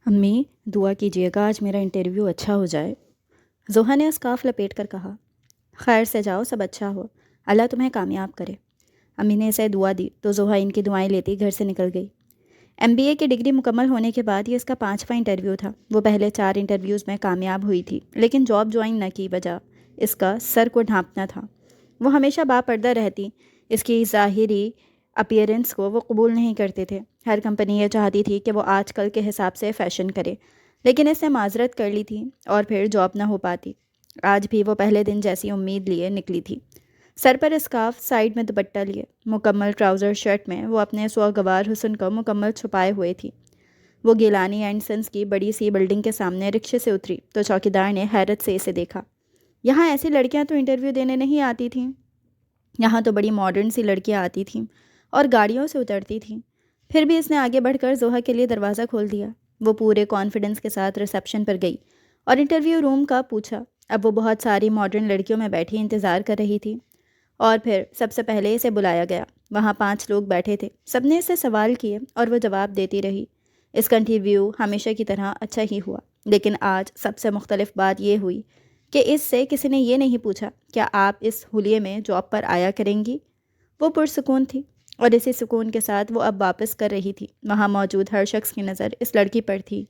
امی دعا کیجیے گا آج میرا انٹرویو اچھا ہو جائے۔ زوہا نے اسکارف لپیٹ کر کہا۔ خیر سے جاؤ، سب اچھا ہو، اللہ تمہیں کامیاب کرے۔ امی نے اسے دعا دی تو زوہا ان کی دعائیں لیتی گھر سے نکل گئی۔ MBA کی ڈگری مکمل ہونے کے بعد یہ اس کا 5واں انٹرویو تھا۔ وہ پہلے 4 انٹرویوز میں کامیاب ہوئی تھی، لیکن جاب جوائن نہ کی وجہ اس کا سر کو ڈھانپنا تھا۔ وہ ہمیشہ باپردہ رہتی، اس کی ظاہری اپیئرنس کو وہ قبول نہیں کرتے تھے۔ ہر کمپنی یہ چاہتی تھی کہ وہ آج کل کے حساب سے فیشن کرے، لیکن اس نے معذرت کر لی تھی اور پھر جاب نہ ہو پاتی۔ آج بھی وہ پہلے دن جیسی امید لیے نکلی تھی، سر پر اسکارف، سائڈ میں دوپٹہ لیے، مکمل ٹراؤزر شرٹ میں وہ اپنے سوگوار حسن کو مکمل چھپائے ہوئے تھی۔ وہ گیلانی اینڈ سنس کی بڑی سی بلڈنگ کے سامنے رکشے سے اتری تو چوکیدار نے حیرت سے اسے دیکھا۔ یہاں ایسی لڑکیاں تو انٹرویو دینے نہیں آتی تھیں، یہاں تو بڑی ماڈرن سی لڑکیاں آتی تھیں اور گاڑیوں سے اترتی تھیں۔ پھر بھی اس نے آگے بڑھ کر زوہا کے لیے دروازہ کھول دیا۔ وہ پورے کانفیڈنس کے ساتھ ریسیپشن پر گئی اور انٹرویو روم کا پوچھا۔ اب وہ بہت ساری ماڈرن لڑکیوں میں بیٹھی انتظار کر رہی تھی، اور پھر سب سے پہلے اسے بلایا گیا۔ وہاں 5 لوگ بیٹھے تھے، سب نے اسے سوال کیے اور وہ جواب دیتی رہی۔ اس کا انٹرویو ہمیشہ کی طرح اچھا ہی ہوا، لیکن آج سب سے مختلف بات یہ ہوئی کہ اس سے کسی نے یہ نہیں پوچھا کیا آپ اس حلیے میں جاب پر آیا کریں گی۔ وہ پرسکون تھی اور اسی سکون کے ساتھ وہ اب واپس کر رہی تھی۔ وہاں موجود ہر شخص کی نظر اس لڑکی پر تھی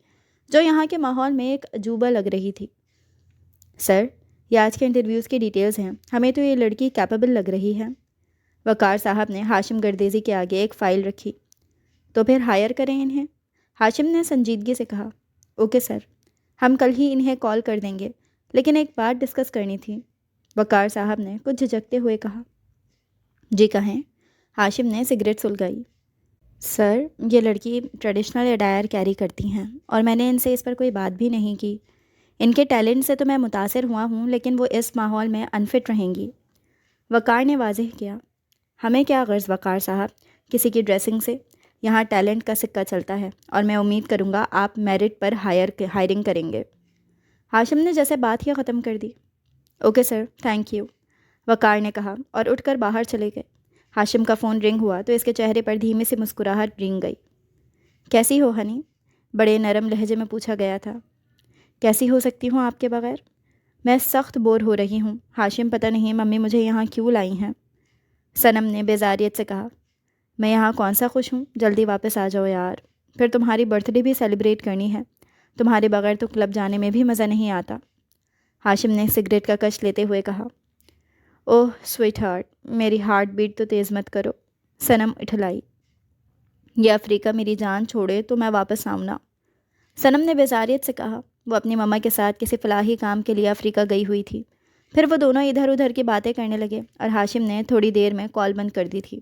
جو یہاں کے ماحول میں ایک عجوبہ لگ رہی تھی۔ سر، یہ آج کے انٹرویوز کی ڈیٹیلز ہیں، ہمیں تو یہ لڑکی کیپیبل لگ رہی ہے۔ وقار صاحب نے ہاشم گردیزی کے آگے ایک فائل رکھی۔ تو پھر ہائر کریں انہیں، ہاشم نے سنجیدگی سے کہا۔ اوکے سر، ہم کل ہی انہیں کال کر دیں گے، لیکن ایک بات ڈسکس کرنی تھی، وقار صاحب نے کچھ جھجکتے ہوئے کہا۔ جی کہیں، ہاشم نے سگریٹ سلگائی۔ سر، یہ لڑکی ٹریڈیشنل اٹائر کیری کرتی ہیں اور میں نے ان سے اس پر کوئی بات بھی نہیں کی۔ ان کے ٹیلنٹ سے تو میں متاثر ہوا ہوں، لیکن وہ اس ماحول میں انفٹ رہیں گی۔ وقار نے واضح کیا۔ ہمیں کیا غرض وقار صاحب کسی کی ڈریسنگ سے، یہاں ٹیلنٹ کا سکہ چلتا ہے اور میں امید کروں گا آپ میرٹ پر ہائرنگ کریں گے۔ ہاشم نے جیسے بات ہی ختم کر دی۔ اوکے سر، تھینک یو، وقار نے کہا اور اٹھ کر باہر چلے گئے۔ ہاشم کا فون رنگ ہوا تو اس کے چہرے پر دھیمی سی مسکراہٹ رنگ گئی۔ کیسی ہو ہنی؟ بڑے نرم لہجے میں پوچھا گیا تھا۔ کیسی ہو سکتی ہوں آپ کے بغیر؟ میں سخت بور ہو رہی ہوں ہاشم، پتہ نہیں ممی مجھے یہاں کیوں لائی ہیں۔ صنم نے بیزاریت سے کہا۔ میں یہاں کون سا خوش ہوں، جلدی واپس آ جاؤ یار، پھر تمہاری برتھ ڈے بھی سیلیبریٹ کرنی ہے، تمہارے بغیر تو کلب جانے میں بھی مزہ نہیں آتا۔ ہاشم نے سگریٹ کا کش لیتے ہوئے کہا۔ اوہ سویٹ ہارٹ، میری ہارٹ بیٹ تو تیز مت کرو، صنم اٹھلائی۔ یہ افریقہ میری جان چھوڑے تو میں واپس آؤں نا، صنم نے بیزاریت سے کہا۔ وہ اپنی مما کے ساتھ کسی فلاحی کام کے لیے افریقہ گئی ہوئی تھی۔ پھر وہ دونوں ادھر ادھر کی باتیں کرنے لگے اور ہاشم نے تھوڑی دیر میں کال بند کر دی تھی۔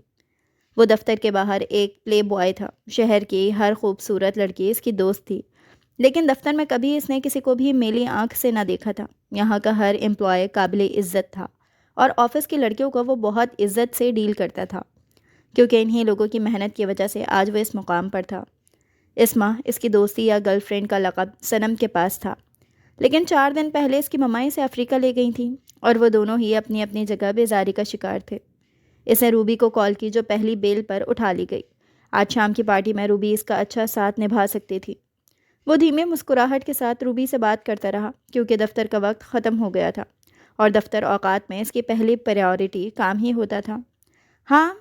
وہ دفتر کے باہر ایک پلے بوائے تھا، شہر کی ہر خوبصورت لڑکی اس کی دوست تھی، لیکن دفتر میں کبھی اس نے کسی کو بھی میلی آنکھ سے نہ دیکھا تھا۔ یہاں کا ہر امپلائی قابل عزت تھا اور آفس کی لڑکیوں کو وہ بہت عزت سے ڈیل کرتا تھا، کیونکہ انہی لوگوں کی محنت کی وجہ سے آج وہ اس مقام پر تھا۔ اسما، اس کی دوستی یا گرل فرینڈ کا لقب صنم کے پاس تھا، لیکن 4 دن پہلے اس کی مما اسے افریقہ لے گئی تھیں اور وہ دونوں ہی اپنی اپنی جگہ بیزاری کا شکار تھے۔ اس نے روبی کو کال کی جو پہلی بیل پر اٹھا لی گئی۔ آج شام کی پارٹی میں روبی اس کا اچھا ساتھ نبھا سکتی تھی۔ وہ دھیمے مسکراہٹ کے ساتھ روبی سے بات کرتا رہا، کیونکہ دفتر کا وقت ختم ہو گیا تھا اور دفتر اوقات میں اس کی پہلی پریورٹی کام ہی ہوتا تھا۔ ہاں،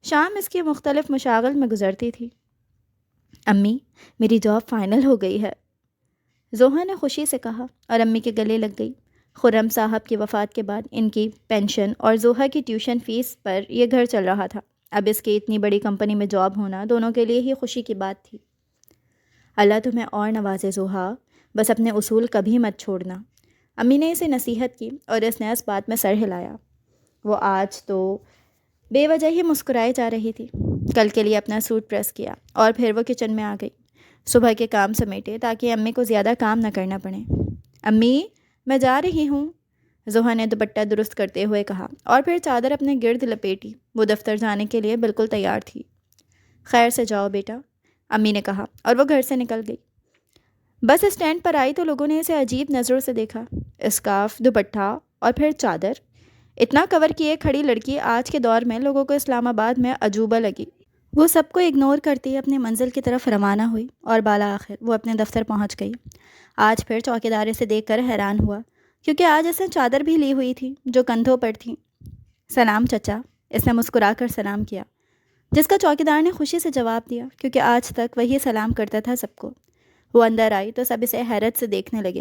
شام اس کی مختلف مشاغل میں گزرتی تھی۔ امی، میری جاب فائنل ہو گئی ہے، زوہا نے خوشی سے کہا اور امی کے گلے لگ گئی۔ خرم صاحب کی وفات کے بعد ان کی پینشن اور زوہا کی ٹیوشن فیس پر یہ گھر چل رہا تھا۔ اب اس کی اتنی بڑی کمپنی میں جاب ہونا دونوں کے لیے ہی خوشی کی بات تھی۔ اللہ تمہیں اور نوازے زوہا، بس اپنے اصول کبھی مت چھوڑنا، امی نے اسے نصیحت کی اور اس نے اس بات میں سر ہلایا۔ وہ آج تو بے وجہ ہی مسکرائے جا رہی تھی۔ کل کے لیے اپنا سوٹ پریس کیا اور پھر وہ کچن میں آ گئی۔ صبح کے کام سمیٹے تاکہ امی کو زیادہ کام نہ کرنا پڑے۔ امی، میں جا رہی ہوں، زوہا نے دوپٹہ درست کرتے ہوئے کہا اور پھر چادر اپنے گرد لپیٹی۔ وہ دفتر جانے کے لیے بالکل تیار تھی۔ خیر سے جاؤ بیٹا، امی نے کہا اور وہ گھر سے نکل گئی۔ بس اسٹینڈ پر آئی تو لوگوں نے اسے عجیب نظروں سے دیکھا۔ اسکارف، دوپٹہ اور پھر چادر، اتنا کور کیے کھڑی لڑکی آج کے دور میں لوگوں کو اسلام آباد میں عجوبہ لگی۔ وہ سب کو اگنور کرتی اپنی منزل کی طرف روانہ ہوئی اور بالا آخر وہ اپنے دفتر پہنچ گئی۔ آج پھر چوکیدار اسے دیکھ کر حیران ہوا، کیونکہ آج اس نے چادر بھی لی ہوئی تھی جو کندھوں پر تھی۔ سلام چچا، اس نے مسکرا کر سلام کیا، جس کا چوکیدار نے خوشی سے جواب دیا، کیونکہ آج تک وہی سلام کرتا تھا سب کو۔ وہ اندر آئی تو سب اسے حیرت سے دیکھنے لگے۔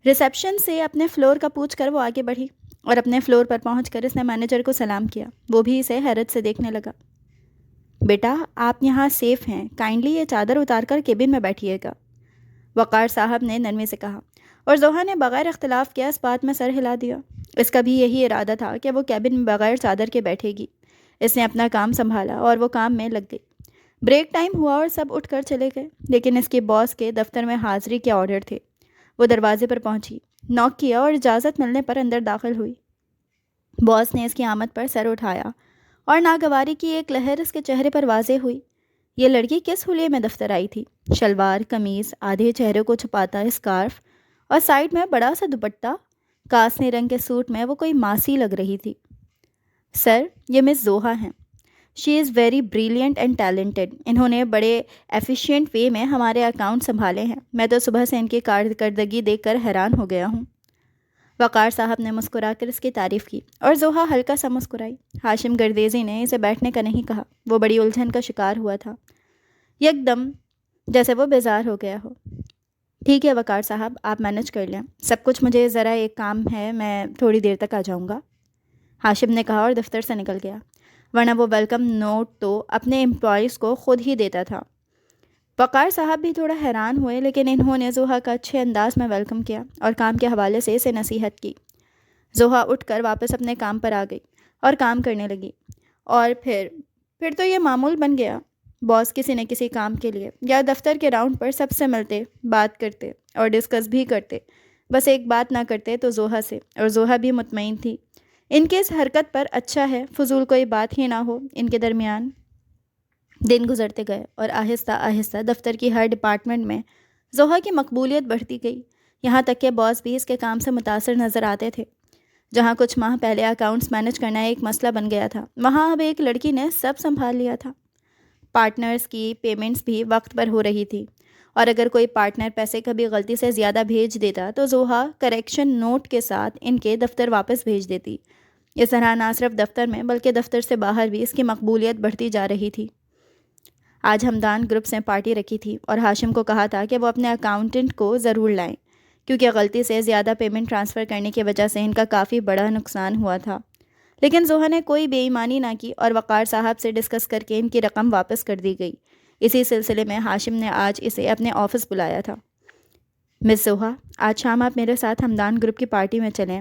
ریسیپشن سے اپنے فلور کا پوچھ کر وہ آگے بڑھی اور اپنے فلور پر پہنچ کر اس نے مینیجر کو سلام کیا۔ وہ بھی اسے حیرت سے دیکھنے لگا۔ بیٹا، آپ یہاں سیف ہیں، کائنڈلی یہ چادر اتار کر کیبن میں بیٹھیے گا، وقار صاحب نے نرمی سے کہا، اور زوہا نے بغیر اختلاف کیا اس بات میں سر ہلا دیا۔ اس کا بھی یہی ارادہ تھا کہ وہ کیبن میں بغیر چادر کے بیٹھے گی۔ اس نے اپنا کام سنبھالا اور وہ کام میں لگ گئی۔ بریک ٹائم ہوا اور سب اٹھ کر چلے گئے، لیکن اس کے باس کے دفتر میں حاضری کے آرڈر تھے۔ وہ دروازے پر پہنچی، ناک کیا اور اجازت ملنے پر اندر داخل ہوئی۔ باس نے اس کی آمد پر سر اٹھایا اور ناگواری کی ایک لہر اس کے چہرے پر واضح ہوئی۔ یہ لڑکی کس حلیے میں دفتر آئی تھی؟ شلوار قمیض، آدھے چہرے کو چھپاتا اسکارف اور سائڈ میں بڑا سا دوپٹہ، کاسنی رنگ کے سوٹ میں وہ کوئی ماسی لگ رہی تھی۔ سر، یہ مس زوہا ہیں۔ She is very brilliant and talented. انہوں نے بڑے ایفیشینٹ وے میں ہمارے اکاؤنٹ سنبھالے ہیں۔ میں تو صبح سے ان کی کارکردگی دیکھ کر حیران ہو گیا ہوں۔ وقار صاحب نے مسکرا کر اس کی تعریف کی اور زوہا ہلکا سا مسکرائی۔ ہاشم گردیزی نے اسے بیٹھنے کا نہیں کہا۔ وہ بڑی الجھن کا شکار ہوا تھا، یک دم جیسے وہ بیزار ہو گیا ہو۔ ٹھیک ہے وقار صاحب، آپ مینج کر لیں سب کچھ، مجھے ذرا ایک کام ہے، میں تھوڑی دیر تک آ جاؤں گا، ہاشم نے کہا اور دفتر سے نکل گیا، ورنہ وہ ویلکم نوٹ تو اپنے امپلائیز کو خود ہی دیتا تھا۔ وقار صاحب بھی تھوڑا حیران ہوئے، لیکن انہوں نے زوہا کا اچھے انداز میں ویلکم کیا اور کام کے حوالے سے اسے نصیحت کی۔ زوہا اٹھ کر واپس اپنے کام پر آ گئی اور کام کرنے لگی، اور پھر تو یہ معمول بن گیا۔ باس کسی نہ کسی کام کے لیے یا دفتر کے راؤنڈ پر سب سے ملتے، بات کرتے اور ڈسکس بھی کرتے، بس ایک بات نہ کرتے تو زوہا سے، اور زوہا بھی مطمئن تھی ان کے اس حرکت پر۔ اچھا ہے فضول کوئی بات ہی نہ ہو ان کے درمیان۔ دن گزرتے گئے اور آہستہ آہستہ دفتر کی ہر ڈپارٹمنٹ میں زوہا کی مقبولیت بڑھتی گئی، یہاں تک کہ باس بھی اس کے کام سے متاثر نظر آتے تھے۔ جہاں کچھ ماہ پہلے اکاؤنٹس مینج کرنا ایک مسئلہ بن گیا تھا، وہاں اب ایک لڑکی نے سب سنبھال لیا تھا۔ پارٹنرز کی پیمنٹس بھی وقت پر ہو رہی تھی، اور اگر کوئی پارٹنر پیسے کبھی غلطی سے زیادہ بھیج دیتا تو زوہا کریکشن نوٹ کے ساتھ ان کے دفتر واپس بھیج دیتی۔ اس طرح نہ صرف دفتر میں بلکہ دفتر سے باہر بھی اس کی مقبولیت بڑھتی جا رہی تھی۔ آج ہمدان گروپس نے پارٹی رکھی تھی اور ہاشم کو کہا تھا کہ وہ اپنے اکاؤنٹنٹ کو ضرور لائیں، کیونکہ غلطی سے زیادہ پیمنٹ ٹرانسفر کرنے کی وجہ سے ان کا کافی بڑا نقصان ہوا تھا۔ لیکن زوہا نے کوئی بے ایمانی نہ کی اور وقار صاحب سے ڈسکس کر کے ان کی رقم واپس کر دی گئی۔ اسی سلسلے میں ہاشم نے آج اسے اپنے آفس بلایا تھا۔ مس زوہا، آج شام آپ میرے ساتھ ہمدان گروپ کی پارٹی میں چلیں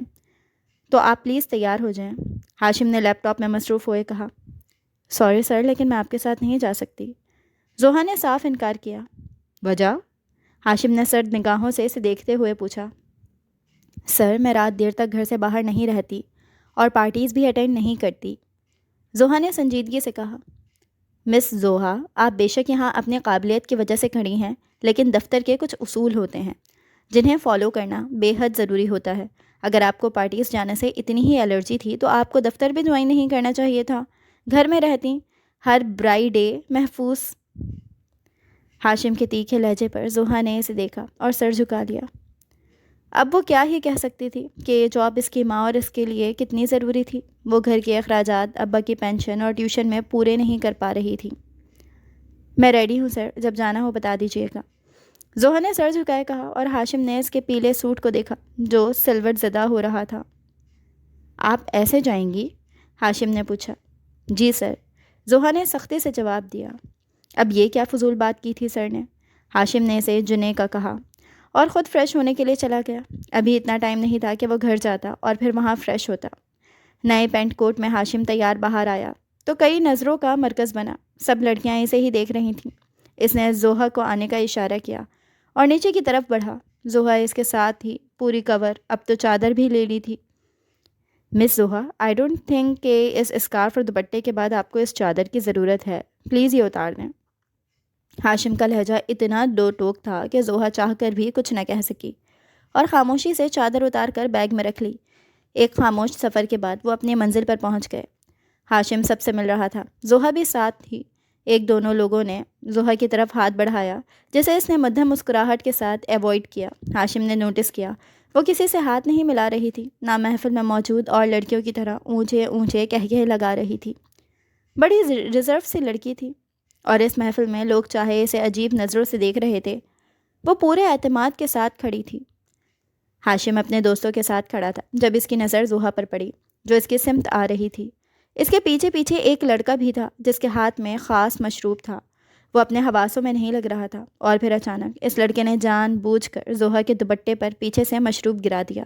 تو آپ پلیز تیار ہو جائیں، ہاشم نے لیپ ٹاپ میں مصروف ہوئے کہا۔ سوری سر، لیکن میں آپ کے ساتھ نہیں جا سکتی، زوہا نے صاف انکار کیا۔ وجہ؟ ہاشم نے سرد نگاہوں سے اسے دیکھتے ہوئے پوچھا۔ سر، میں رات دیر تک گھر سے باہر نہیں رہتی اور پارٹیز بھی اٹینڈ نہیں کرتی، زوہا نے سنجیدگی سے کہا۔ مس زوہا، آپ بے شک یہاں اپنی قابلیت کی وجہ سے کھڑی ہیں، لیکن دفتر کے کچھ اصول ہوتے ہیں جنہیں فالو کرنا بے حد ضروری ہوتا ہے۔ اگر آپ کو پارٹیز جانے سے اتنی ہی الرجی تھی تو آپ کو دفتر بھی جوائن نہیں کرنا چاہیے تھا، گھر میں رہتی، ہر برائی ڈے محفوظ۔ ہاشم کے تیکھے لہجے پر زوہا نے اسے دیکھا اور سر جھکا لیا۔ اب وہ کیا ہی کہہ سکتی تھی کہ یہ جاب اس کی ماں اور اس کے لیے کتنی ضروری تھی۔ وہ گھر کے اخراجات، ابا کی پینشن اور ٹیوشن میں پورے نہیں کر پا رہی تھی۔ میں ریڈی ہوں سر، جب جانا ہو بتا دیجیے گا، زوہا نے سر جھکائے کہا، اور ہاشم نے اس کے پیلے سوٹ کو دیکھا جو سلوٹ زدہ ہو رہا تھا۔ آپ ایسے جائیں گی؟ ہاشم نے پوچھا۔ جی سر، زوہا نے سختی سے جواب دیا۔ اب یہ کیا فضول بات کی تھی سر نے؟ ہاشم نے اسے جنے کا کہا اور خود فریش ہونے کے لیے چلا گیا۔ ابھی اتنا ٹائم نہیں تھا کہ وہ گھر جاتا اور پھر وہاں فریش ہوتا۔ نئے پینٹ کوٹ میں ہاشم تیار باہر آیا تو کئی نظروں کا مرکز بنا۔ سب لڑکیاں اسے ہی دیکھ رہی تھیں۔ اس نے زوہا کو آنے کا اشارہ کیا اور نیچے کی طرف بڑھا۔ زوہا اس کے ساتھ ہی پوری کور، اب تو چادر بھی لے لی تھی۔ مس زوہا، آئی ڈونٹ تھنک کہ اس اسکارف اور دوپٹے کے بعد آپ کو اس چادر کی ضرورت ہے، پلیز یہ اتار دیں۔ ہاشم کا لہجہ اتنا دو ٹوک تھا کہ زوہا چاہ کر بھی کچھ نہ کہہ سکی اور خاموشی سے چادر اتار کر بیگ میں رکھ لی۔ ایک خاموش سفر کے بعد وہ اپنی منزل پر پہنچ گئے۔ ہاشم سب سے مل رہا تھا، زوہا بھی ساتھ تھی۔ دونوں لوگوں نے زحا کی طرف ہاتھ بڑھایا جسے اس نے مدھم مسکراہٹ کے ساتھ ایوائڈ کیا۔ ہاشم نے نوٹس کیا وہ کسی سے ہاتھ نہیں ملا رہی تھی، نہ محفل میں موجود اور لڑکیوں کی طرح اونچے اونچے قہقہے لگا رہی تھی۔ بڑی ریزرو سی لڑکی تھی اور اس محفل میں لوگ چاہے اسے عجیب نظروں سے دیکھ رہے تھے، وہ پورے اعتماد کے ساتھ کھڑی تھی۔ ہاشم اپنے دوستوں کے ساتھ کھڑا تھا جب اس کی نظر زحا پر پڑی جو اس کی سمت آ رہی تھی۔ اس کے پیچھے پیچھے ایک لڑکا بھی تھا جس کے ہاتھ میں خاص مشروب تھا، وہ اپنے حواسوں میں نہیں لگ رہا تھا، اور پھر اچانک اس لڑکے نے جان بوجھ کر زحا کے دوپٹے پر پیچھے سے مشروب گرا دیا۔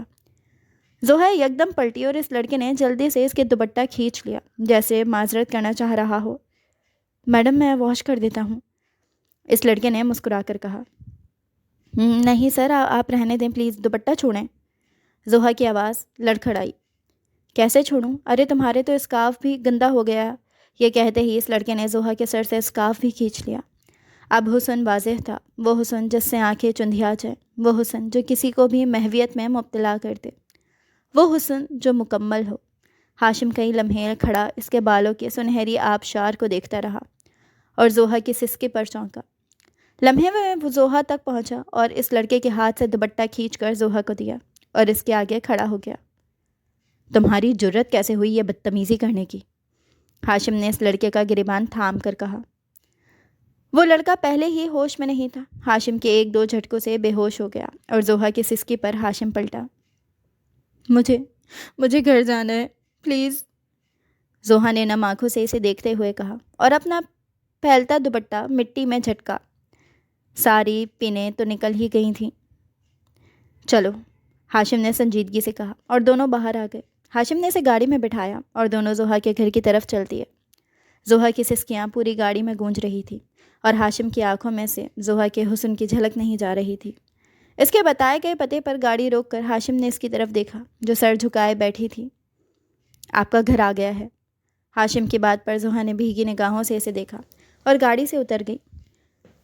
زحا یکدم پلٹی اور اس لڑکے نے جلدی سے اس کے دوپٹہ کھینچ لیا جیسے معذرت کرنا چاہ رہا ہو۔ میڈم میں واش کر دیتا ہوں، اس لڑکے نے مسکرا کر کہا۔ نہیں سر، آپ رہنے دیں پلیز، دوپٹہ چھوڑیں۔ زحا کی آواز لڑکھڑائی۔ کیسے چھوڑوں؟ ارے تمہارے تو اسکارف بھی گندا ہو گیا ہے۔ یہ کہتے ہی اس لڑکے نے زحا کے سر سے اسکارف بھی کھینچ لیا۔ اب حسن واضح تھا، وہ حسن جس سے آنکھیں چندھیا جائیں، وہ حسن جو کسی کو بھی محویت میں مبتلا کر دے، وہ حسن جو مکمل ہو۔ ہاشم کئی لمحے کھڑا اس کے بالوں کے سنہری آبشار کو دیکھتا رہا اور زحا کی سسکی پر چونکا۔ لمحے میں وہ زحا تک پہنچا اور اس لڑکے کے ہاتھ سے دوپٹہ کھینچ کر زحا کو دیا اور اس کے آگے کھڑا ہو گیا۔ تمہاری جرت کیسے ہوئی یہ بدتمیزی کرنے کی؟ ہاشم نے اس لڑکے کا گریبان تھام کر کہا۔ وہ لڑکا پہلے ہی ہوش میں نہیں تھا، ہاشم کے ایک دو جھٹکوں سے بے ہوش ہو گیا اور زحا کی سسکی پر ہاشم پلٹا۔ مجھے گھر جانا ہے پلیز، زحا نے نم آنکھوں سے اسے دیکھتے ہوئے کہا اور اپنا پھیلتا دوپٹہ مٹی میں جھٹکا۔ ساری پینیں تو نکل ہی گئی تھیں۔ چلو، ہاشم نے سنجیدگی سے کہا اور دونوں باہر آ گئے۔ ہاشم نے اسے گاڑی میں بٹھایا اور دونوں زحا کے گھر کی طرف چل دیے۔ زحا کی سسکیاں پوری گاڑی میں گونج رہی تھی اور ہاشم کی آنکھوں میں سے زحا کے حسن کی جھلک نہیں جا رہی تھی۔ اس کے بتائے گئے پتے پر گاڑی روک کر ہاشم نے اس کی طرف دیکھا جو سر جھکائے بیٹھی تھی۔ آپ کا گھر آ گیا ہے۔ ہاشم کی بات پر زحا نے بھیگی نگاہوں سے اسے دیکھا اور گاڑی سے اتر گئی۔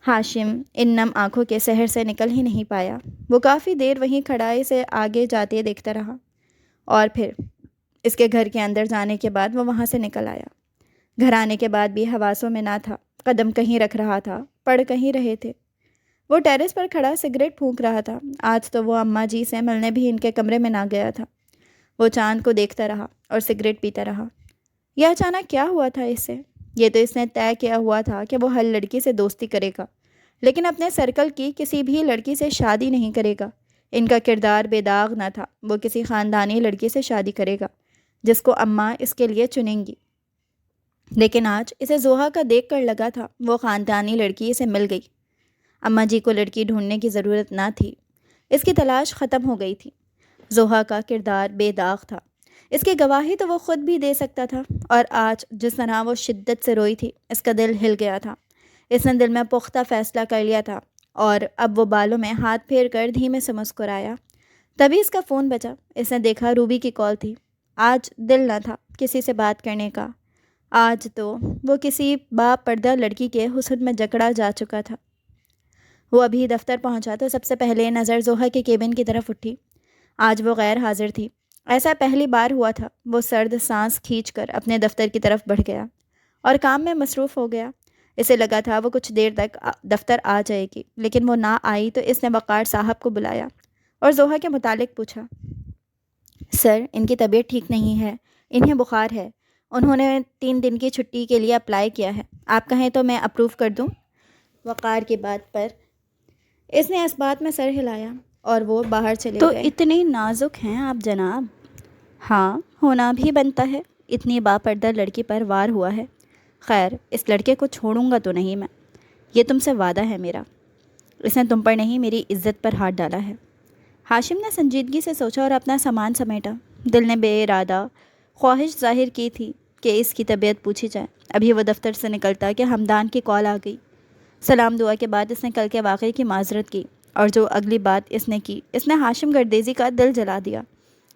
ہاشم ان نم آنکھوں کے سحر سے نکل ہی نہیں پایا۔ وہ کافی دیر وہیں کھڑا اسے آگے جاتے دیکھتا رہا اور پھر اس کے گھر کے اندر جانے کے بعد وہ وہاں سے نکل آیا۔ گھر آنے کے بعد بھی حواسوں میں نہ تھا، قدم کہیں رکھ رہا تھا، پڑ کہیں رہے تھے۔ وہ ٹیرس پر کھڑا سگریٹ پھونک رہا تھا۔ آج تو وہ اماں جی سے ملنے بھی ان کے کمرے میں نہ گیا تھا۔ وہ چاند کو دیکھتا رہا اور سگریٹ پیتا رہا۔ یہ اچانک کیا ہوا تھا اس سے؟ یہ تو اس نے طے کیا ہوا تھا کہ وہ ہر لڑکی سے دوستی کرے گا، لیکن اپنے سرکل کی کسی بھی لڑکی سے شادی نہیں کرے گا۔ ان کا کردار بے داغ نہ تھا، وہ کسی خاندانی لڑکی سے شادی کرے گا جس کو اماں اس کے لیے چنیں گی۔ لیکن آج اسے زحا کا دیکھ کر لگا تھا وہ خاندانی لڑکی اسے مل گئی۔ اماں جی کو لڑکی ڈھونڈنے کی ضرورت نہ تھی، اس کی تلاش ختم ہو گئی تھی۔ زحا کا کردار بے داغ تھا، اس کی گواہی تو وہ خود بھی دے سکتا تھا، اور آج جس طرح وہ شدت سے روئی تھی اس کا دل ہل گیا تھا۔ اس نے دل میں پختہ فیصلہ کر لیا تھا اور اب وہ بالوں میں ہاتھ پھیر کر دھیمے سے مسکرایا۔ تبھی اس کا فون بجا۔ اس نے دیکھا روبی کی کال تھی۔ آج دل نہ تھا کسی سے بات کرنے کا، آج تو وہ کسی با پردہ لڑکی کے حسن میں جکڑا جا چکا تھا۔ وہ ابھی دفتر پہنچا تو سب سے پہلے نظر زحا کے کیبن کی طرف اٹھی۔ آج وہ غیر حاضر تھی، ایسا پہلی بار ہوا تھا۔ وہ سرد سانس کھینچ کر اپنے دفتر کی طرف بڑھ گیا اور کام میں مصروف ہو گیا۔ اسے لگا تھا وہ کچھ دیر تک دفتر آ جائے گی، لیکن وہ نہ آئی تو اس نے وقار صاحب کو بلایا اور زحا کے متعلق پوچھا۔ سر، ان کی طبیعت ٹھیک نہیں ہے، انہیں بخار ہے، انہوں نے 3 دن کی چھٹی کے لیے اپلائی کیا ہے، آپ کہیں تو میں اپروو کر دوں؟ وقار کی بات پر اس نے اس بات میں سر ہلایا اور وہ باہر چلے گئے۔ تو اتنی نازک ہیں آپ جناب؟ ہاں، ہونا بھی بنتا ہے، اتنی باپردہ لڑکی پر وار ہوا ہے۔ خیر، اس لڑکے کو چھوڑوں گا تو نہیں میں، یہ تم سے وعدہ ہے میرا۔ اس نے تم پر نہیں میری عزت پر ہاتھ ڈالا ہے۔ ہاشم نے سنجیدگی سے سوچا اور اپنا سامان سمیٹا۔ دل نے بے ارادہ خواہش ظاہر کی تھی کہ اس کی طبیعت پوچھی جائے۔ ابھی وہ دفتر سے نکلتا کہ ہمدان کی کال آ گئی۔ سلام دعا کے بعد اس نے کل کے واقعے کی معذرت کی، اور جو اگلی بات اس نے کی اس نے ہاشم گردیزی کا دل جلا دیا۔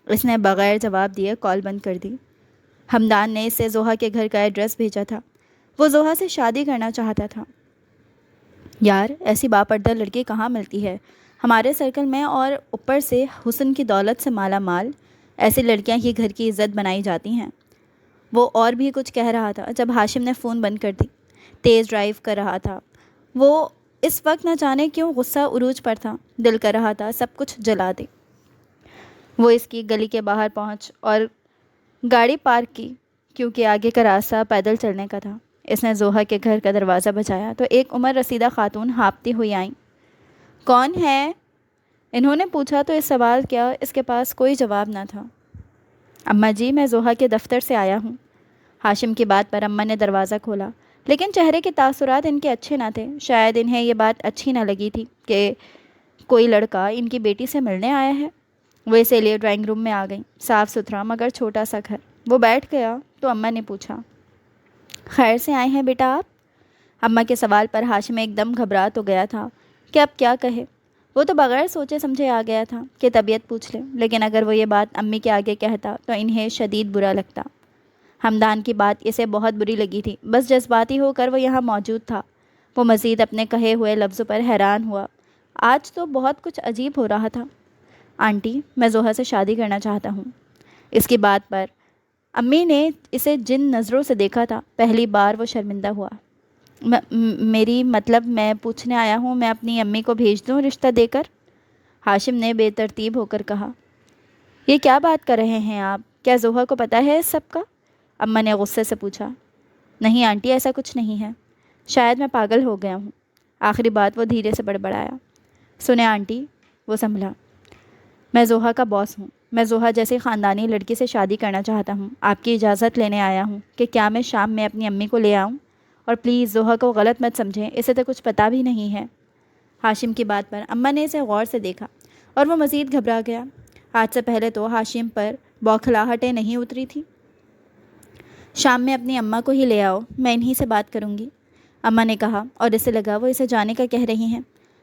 اس نے بغیر جواب دیے کال بند کر دی۔ ہمدان نے اس سے زحا کے گھر کا ایڈریس بھیجا تھا۔ وہ زحا سے شادی کرنا چاہتا تھا۔ یار، ایسی باپردہ لڑکی کہاں ملتی ہے ہمارے سرکل میں، اور اوپر سے حسن کی دولت سے مالا مال۔ ایسی لڑکیاں ہی گھر کی عزت بنائی جاتی ہیں۔ وہ اور بھی کچھ کہہ رہا تھا جب ہاشم نے فون بند کر دی۔ تیز ڈرائیو کر رہا تھا۔ وہ اس وقت نہ جانے کیوں غصہ عروج پر تھا، دل کر رہا تھا سب کچھ جلا دے۔ وہ اس کی گلی کے باہر پہنچ اور گاڑی پارک کی، کیونکہ آگے کا راستہ پیدل چلنے کا تھا۔ اس نے زوہا کے گھر کا دروازہ بجایا تو ایک عمر رسیدہ خاتون ہانپتی ہوئی آئیں۔ کون ہے؟ انہوں نے پوچھا تو اس سوال کیا اس کے پاس کوئی جواب نہ تھا۔ اماں جی، میں زوہا کے دفتر سے آیا ہوں۔ ہاشم کی بات پر اماں نے دروازہ کھولا، لیکن چہرے کے تاثرات ان کے اچھے نہ تھے۔ شاید انہیں یہ بات اچھی نہ لگی تھی کہ کوئی لڑکا ان کی بیٹی سے ملنے آیا ہے۔ وہ اسے لیے ڈرائنگ روم میں آ گئیں۔ صاف ستھرا مگر چھوٹا سا گھر۔ وہ بیٹھ گیا تو اماں نے پوچھا، خیر سے آئے ہیں بیٹا آپ؟ اماں کے سوال پر ہاشم ایک دم گھبرا تو گیا تھا کہ اب کیا کہے۔ وہ تو بغیر سوچے سمجھے آ گیا تھا کہ طبیعت پوچھ لے، لیکن اگر وہ یہ بات امی کے آگے کہتا تو انہیں شدید برا لگتا۔ ہمدان کی بات اسے بہت بری لگی تھی، بس جذباتی ہو کر وہ یہاں موجود تھا۔ وہ مزید اپنے کہے ہوئے لفظوں پر حیران ہوا۔ آج تو بہت کچھ عجیب ہو رہا تھا۔ آنٹی، میں زوہا سے شادی کرنا چاہتا ہوں۔ اس کی بات پر امی نے اسے جن نظروں سے دیکھا تھا، پہلی بار وہ شرمندہ ہوا۔ میری مطلب میں پوچھنے آیا ہوں، میں اپنی امی کو بھیج دوں رشتہ دے کر؟ ہاشم نے بے ترتیب ہو کر کہا۔ یہ کیا بات کر رہے ہیں آپ؟ کیا زوہا کو پتہ ہے اس سب کا؟ اماں نے غصے سے پوچھا۔ نہیں آنٹی، ایسا کچھ نہیں ہے۔ شاید میں پاگل ہو گیا ہوں۔ آخری بات وہ دھیرے سے بڑبڑایا۔ سنیں آنٹی، وہ سنبھلا، میں زوہا کا باس ہوں۔ میں زوہا جیسے خاندانی لڑکی سے شادی کرنا چاہتا ہوں۔ آپ کی اجازت لینے آیا ہوں کہ کیا میں شام میں اپنی امی کو لے آؤں؟ اور پلیز زوہا کو غلط مت سمجھیں، اسے تو کچھ پتہ بھی نہیں ہے۔ ہاشم کی بات پر اماں نے اسے غور سے دیکھا اور وہ مزید گھبرا گیا۔ آج سے پہلے تو ہاشم پر بوکھلاہٹیں نہیں اتری تھی۔ شام میں اپنی اماں کو ہی لے آؤ، میں انہی سے بات کروں گی، اماں نے کہا، اور اسے لگا وہ اسے جانے کا کہہ رہی ہیں،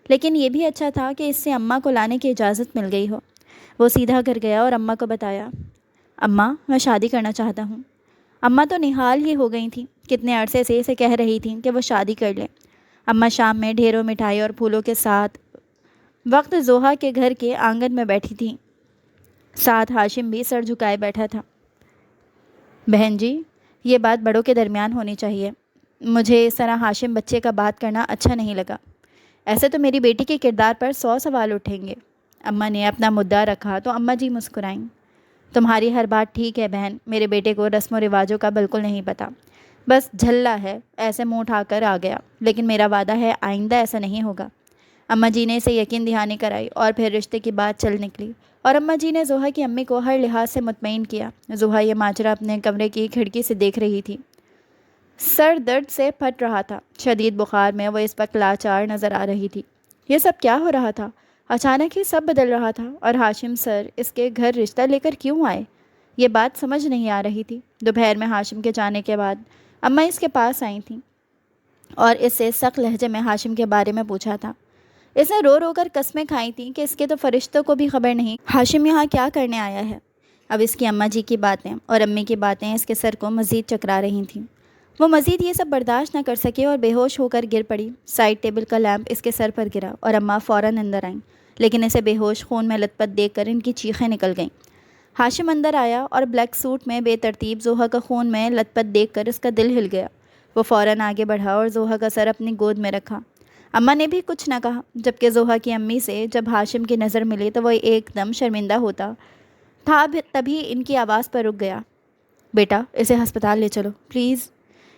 لیکن یہ بھی اچھا تھا کہ اس سے اماں کو لانے کی اجازت مل گئی ہو۔ وہ سیدھا گھر گیا اور اماں کو بتایا، اماں میں شادی کرنا چاہتا ہوں۔ اماں تو نہال ہی ہو گئی تھیں، کتنے عرصے سے اسے کہہ رہی تھیں کہ وہ شادی کر لے۔ اماں شام میں ڈھیروں مٹھائی اور پھولوں کے ساتھ وقت زوہا کے گھر کے آنگن میں بیٹھی تھیں۔ ساتھ ہاشم بھی سر جھکائے بیٹھا تھا۔ بہن جی، یہ بات بڑوں کے درمیان ہونی چاہیے۔ مجھے اس طرح ہاشم بچے کا بات کرنا اچھا نہیں لگا۔ ایسے تو میری بیٹی کے کردار پر 100 سوال اٹھیں گے۔ اماں نے اپنا مدعا رکھا تو اماں جی مسکرائیں۔ تمہاری ہر بات ٹھیک ہے بہن، میرے بیٹے کو رسم و رواجوں کا بالکل نہیں پتہ، بس جھلا ہے، ایسے منہ اٹھا کر آ گیا، لیکن میرا وعدہ ہے آئندہ ایسا نہیں ہوگا۔ اماں جی نے اسے یقین دہانی کرائی اور پھر رشتے کی بات چل نکلی، اور اماں جی نے زوہا کی امی کو ہر لحاظ سے مطمئن کیا۔ زوہا یہ ماجرا اپنے کمرے کی کھڑکی سے دیکھ رہی تھی۔ سر درد سے پھٹ رہا تھا، شدید بخار میں وہ اس وقت لاچار نظر آ رہی تھی۔ یہ سب کیا ہو رہا تھا؟ اچانک ہی سب بدل رہا تھا، اور ہاشم سر اس کے گھر رشتہ لے کر کیوں آئے؟ یہ بات سمجھ نہیں آ رہی تھی۔ دوپہر میں ہاشم کے جانے کے بعد اماں اس کے پاس آئی تھیں اور اس سے سخت لہجے میں ہاشم کے بارے میں پوچھا تھا۔ اس نے رو رو کر قسمیں کھائی تھیں کہ اس کے تو فرشتوں کو بھی خبر نہیں ہاشم یہاں کیا کرنے آیا ہے۔ اب اس کی اماں جی کی باتیں اور امی کی باتیں اس کے سر کو مزید چکرا رہی تھیں۔ وہ مزید یہ سب برداشت نہ کر سکے اور بے ہوش ہو کر گر پڑی۔ سائڈ ٹیبل کا لیمپ اس کے سر پر گرا اور اماں فوراً اندر آئیں، لیکن اسے بے ہوش خون میں لت پت دیکھ کر ان کی چیخیں نکل گئیں۔ ہاشم اندر آیا اور بلیک سوٹ میں بے ترتیب زوہا کا خون میں لت پت دیکھ کر اس کا دل ہل گیا۔ وہ فوراً آگے بڑھا اور زوہا کا سر اپنی گود میں رکھا۔ اماں نے بھی کچھ نہ کہا، جبکہ زوہا کی امی سے جب ہاشم کی نظر ملی تو وہ ایک دم شرمندہ ہوتا تھا، تبھی ان کی آواز پر رک گیا، بیٹا اسے ہسپتال لے چلو پلیز۔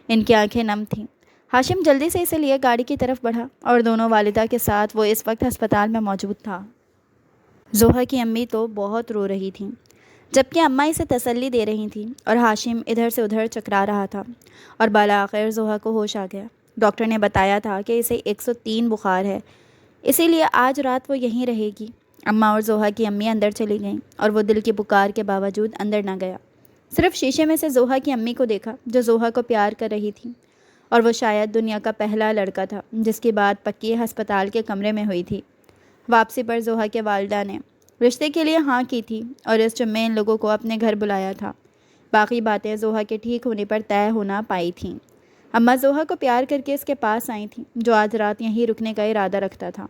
ان کی آنکھیں نم تھیں۔ ہاشم جلدی سے اسے لیے گاڑی کی طرف بڑھا اور دونوں والدہ کے ساتھ وہ اس وقت ہسپتال میں موجود تھا۔ زوہا کی امی تو بہت رو رہی تھیں، جبکہ اماں اسے تسلی دے رہی تھیں، اور ہاشم ادھر سے ادھر چکرا رہا تھا، اور بالآخر زوہا کو ہوش آ گیا۔ ڈاکٹر نے بتایا تھا کہ اسے 103 بخار ہے، اسی لیے آج رات وہ یہیں رہے گی۔ اماں اور زوہا کی امی اندر چلی گئیں، اور وہ دل کی پکار کے باوجود اندر نہ گیا۔ صرف شیشے میں سے زوہا کی امی کو دیکھا، جو زوہا کو پیار کر رہی تھی، اور وہ شاید دنیا کا پہلا لڑکا تھا جس کی بات پکی ہسپتال کے کمرے میں ہوئی تھی۔ واپسی پر زوہا کے والدہ نے رشتے کے لیے ہاں کی تھی اور اس جمعے ان لوگوں کو اپنے گھر بلایا تھا۔ باقی باتیں زوہا کے ٹھیک ہونے پر طے ہونا پائی تھیں۔ اماں زوہا کو پیار کر کے اس کے پاس آئی تھیں، جو آج رات یہیں رکنے کا ارادہ رکھتا تھا۔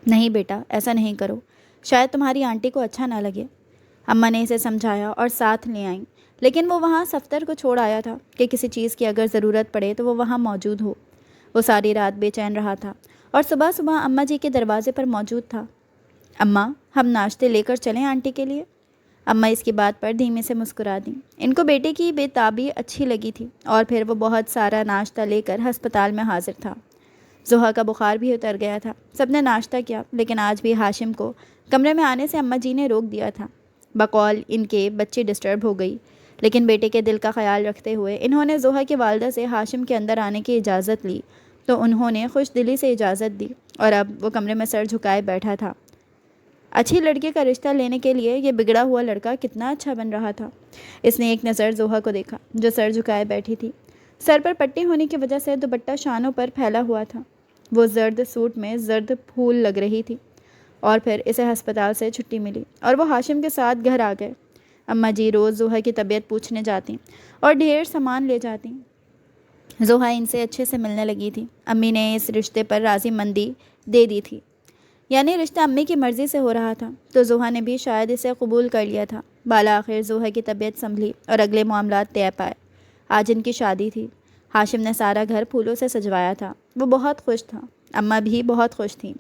نہیں بیٹا، ایسا نہیں کرو، شاید تمہاری آنٹی کو اچھا نہ لگے۔ اماں نے اسے سمجھایا اور ساتھ لے آئیں، لیکن وہ وہاں صفدر کو چھوڑ آیا تھا کہ کسی چیز کی اگر ضرورت پڑے تو وہ وہاں موجود ہو۔ وہ ساری رات بے چین رہا تھا اور صبح صبح اماں جی کے دروازے پر موجود تھا۔ اماں، ہم ناشتے لے کر چلیں آنٹی کے لیے؟ اماں اس کی بات پر دھیمے سے مسکرا دیں۔ ان کو بیٹے کی بے تابی اچھی لگی تھی اور پھر وہ بہت سارا ناشتہ لے کر ہسپتال میں حاضر تھا۔ زحا کا بخار بھی اتر گیا تھا۔ سب نے ناشتہ کیا، لیکن آج بھی ہاشم کو کمرے میں آنے سے اماں جی نے روک دیا تھا۔ بقول ان کے بچے ڈسٹرب ہو گئی، لیکن بیٹے کے دل کا خیال رکھتے ہوئے انہوں نے زحا کی والدہ سے ہاشم کے اندر آنے کی اجازت لی تو انہوں نے خوش دلی سے اجازت دی اور اب وہ کمرے میں سر جھکائے بیٹھا تھا۔ اچھی لڑکی کا رشتہ لینے کے لیے یہ بگڑا ہوا لڑکا کتنا اچھا بن رہا تھا۔ اس نے ایک نظر زحا کو دیکھا جو سر جھکائے بیٹھی تھی۔ سر پر پٹی ہونے کی وجہ سے دوپٹہ شانوں پر پھیلا ہوا تھا۔ وہ زرد سوٹ میں زرد پھول لگ رہی تھی۔ اور پھر اسے ہسپتال سے چھٹی ملی اور وہ ہاشم کے ساتھ گھر آ گئے۔ اماں جی روز زحا کی طبیعت پوچھنے جاتی اور ڈھیر سامان لے جاتی۔ زحا ان سے اچھے سے ملنے لگی تھی۔ امی نے اس رشتے پر راضی مندی دے دی تھی، یعنی رشتہ امی کی مرضی سے ہو رہا تھا تو زحا نے بھی شاید اسے قبول کر لیا تھا۔ بالآخر زحا کی طبیعت سنبھلی اور اگلے معاملات طے پائے۔ آج ان کی شادی تھی۔ ہاشم نے سارا گھر پھولوں سے سجوایا تھا۔ وہ بہت خوش تھا۔ اماں بھی بہت خوش تھیں۔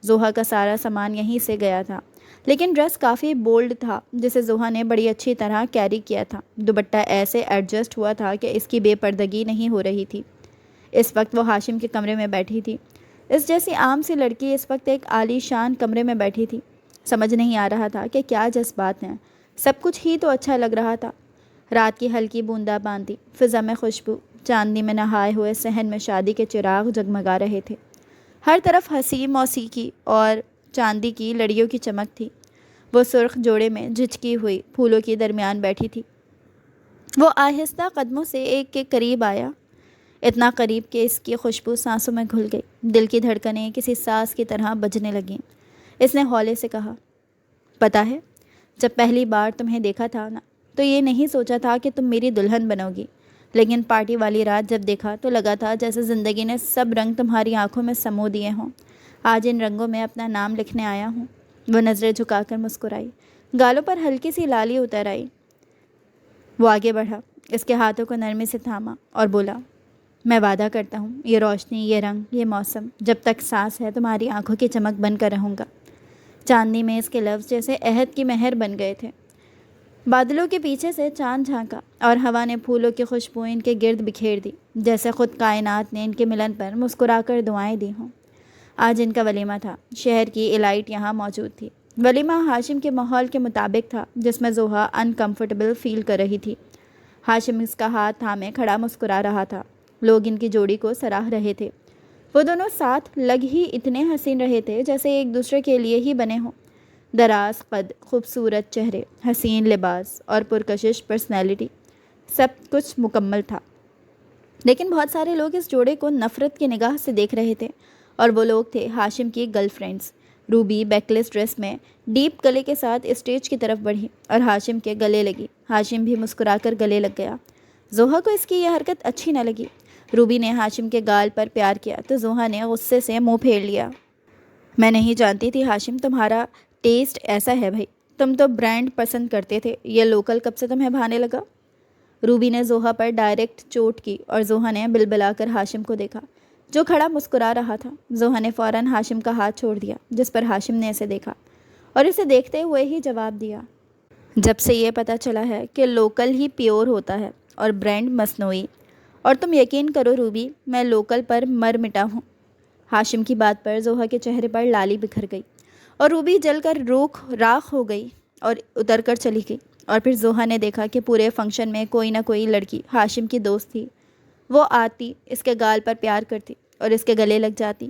زحا کا سارا سامان یہیں سے گیا تھا، لیکن ڈریس کافی بولڈ تھا جسے زحا نے بڑی اچھی طرح کیری کیا تھا۔ دوپٹہ ایسے ایڈجسٹ ہوا تھا کہ اس کی بے پردگی نہیں ہو رہی تھی۔ اس وقت وہ ہاشم کے کمرے میں بیٹھی تھی۔ اس جیسی عام سی لڑکی اس وقت ایک عالی شان کمرے میں بیٹھی تھی۔ سمجھ نہیں آ رہا تھا کہ کیا جذبات ہیں۔ سب کچھ ہی تو اچھا لگ رہا تھا۔ رات کی ہلکی بوندا باندی، فضا میں خوشبو، چاندنی میں نہائے ہوئے صحن میں شادی کے چراغ جگمگا رہے تھے۔ ہر طرف ہنسی موسیقی اور چاندی کی لڑیوں کی چمک تھی۔ وہ سرخ جوڑے میں جھچکی ہوئی پھولوں کے درمیان بیٹھی تھی۔ وہ آہستہ قدموں سے ایک کے قریب آیا، اتنا قریب کہ اس کی خوشبو سانسوں میں گھل گئی۔ دل کی دھڑکنیں کسی ساز کی طرح بجنے لگیں۔ اس نے ہولے سے کہا، پتہ ہے، جب پہلی بار تمہیں دیکھا تھا نا تو یہ نہیں سوچا تھا کہ تم میری دلہن بنو گی، لیکن پارٹی والی رات جب دیکھا تو لگا تھا جیسے زندگی نے سب رنگ تمہاری آنکھوں میں سمو دیے ہوں۔ آج ان رنگوں میں اپنا نام لکھنے آیا ہوں۔ وہ نظریں جھکا کر مسکرائی، گالوں پر ہلکی سی لالی اتر آئی۔ وہ آگے بڑھا، اس کے ہاتھوں کو نرمی سے تھاما اور بولا، میں وعدہ کرتا ہوں یہ روشنی، یہ رنگ، یہ موسم جب تک سانس ہے تمہاری آنکھوں کی چمک بن کر رہوں گا۔ چاندنی میں اس کے لفظ جیسے عہد کی مہر بن گئے تھے۔ بادلوں کے پیچھے سے چاند جھانکا اور ہوا نے پھولوں کی خوشبو ان کے گرد بکھیر دی، جیسے خود کائنات نے ان کے ملن پر مسکرا کر دعائیں دی ہوں۔ آج ان کا ولیمہ تھا۔ شہر کی ایلائٹ یہاں موجود تھی۔ ولیمہ ہاشم کے ماحول کے مطابق تھا جس میں زحا انکمفرٹیبل فیل کر رہی تھی۔ ہاشم اس کا ہاتھ تھامے کھڑا مسکرا رہا تھا۔ لوگ ان کی جوڑی کو سراہ رہے تھے۔ وہ دونوں ساتھ لگ ہی اتنے حسین رہے تھے جیسے ایک دوسرے کے لیے ہی بنے ہوں۔ دراز قد، خوبصورت چہرے، حسین لباس اور پرکشش پرسنالٹی، سب کچھ مکمل تھا۔ لیکن بہت سارے لوگ اس جوڑے کو نفرت کی نگاہ سے دیکھ رہے تھے، اور وہ لوگ تھے ہاشم کی گرل فرینڈز۔ روبی بیکلیس ڈریس میں ڈیپ گلے کے ساتھ اسٹیج کی طرف بڑھی اور ہاشم کے گلے لگی۔ ہاشم بھی مسکرا کر گلے لگ گیا۔ زحا کو اس کی یہ حرکت اچھی نہ لگی۔ روبی نے ہاشم کے گال پر پیار کیا تو زحا نے غصے سے منہ پھیر لیا۔ میں نہیں جانتی تھی ہاشم تمہارا ٹیسٹ ایسا ہے بھائی، تم تو برانڈ پسند کرتے تھے، یہ لوکل کب سے تمہیں بھانے لگا؟ روبی نے زحا پر ڈائریکٹ چوٹ کی اور زحا نے بلبلا کر ہاشم کو دیکھا جو کھڑا مسکرا رہا تھا۔ زحا نے فوراً ہاشم کا ہاتھ چھوڑ دیا، جس پر ہاشم نے اسے دیکھا اور اسے دیکھتے ہوئے ہی جواب دیا، جب سے یہ پتہ چلا ہے کہ لوکل ہی پیور ہوتا ہے اور برانڈ مصنوعی، اور تم یقین کرو روبی، میں لوکل پر مر مٹا ہوں۔ ہاشم کی بات پر زحا کے چہرے پر لالی بکھر گئی اور روبی جل کر راکھ ہو گئی اور اتر کر چلی گئی۔ اور پھر زحا نے دیکھا کہ پورے فنکشن میں کوئی نہ کوئی لڑکی ہاشم کی دوست تھی۔ وہ آتی، اس کے گال پر پیار کرتی اور اس کے گلے لگ جاتی۔